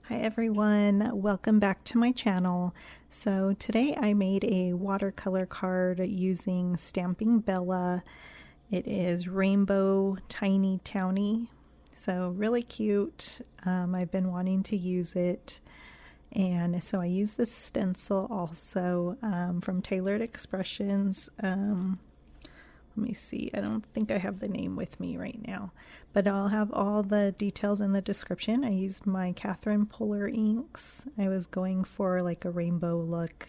Hi everyone, welcome back to my channel. So today I made a watercolor card using Stampingbella. It is rainbow tiny Townie, so really cute. I've been wanting to use it, and so I use this stencil also from Tailored Expressions. Let me see, I don't think I have the name with me right now, but I'll have all the details in the description. I used my Catherine Polar inks. I was going for like a rainbow look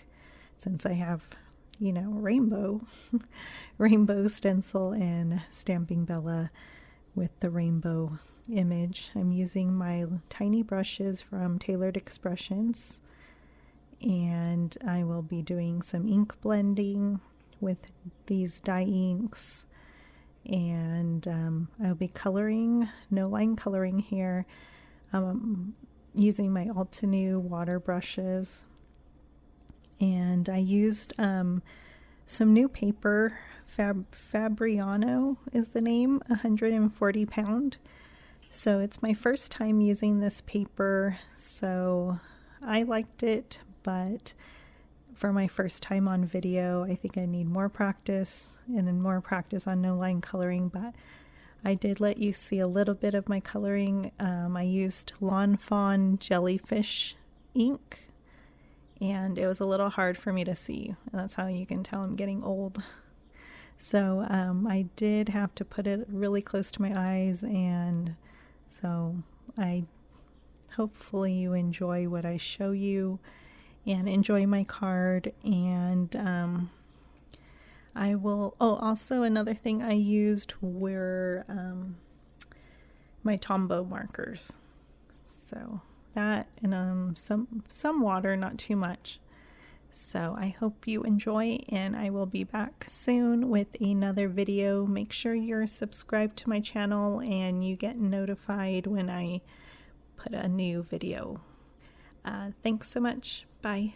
since I have, you know, rainbow stencil and Stampingbella with the rainbow image. I'm using my tiny brushes from Tailored Expressions, and I will be doing some ink blending with these dye inks, and I'll be coloring, no line coloring here, using my Altenew water brushes. And I used some new paper, Fabriano is the name, 140 pound. So it's my first time using this paper, so I liked it, but for my first time on video, I think I need more practice and then more practice on no line coloring, but I did let you see a little bit of my coloring. I used Lawn Fawn jellyfish ink, and it was a little hard for me to see, and that's how you can tell I'm getting old. So I did have to put it really close to my eyes, and so hopefully you enjoy what I show you and enjoy my card. And I will, also another thing I used were my Tombow markers. So that, and some water, not too much. So I hope you enjoy, and I will be back soon with another video. Make sure you're subscribed to my channel and you get notified when I put a new video. Thanks so much. Bye.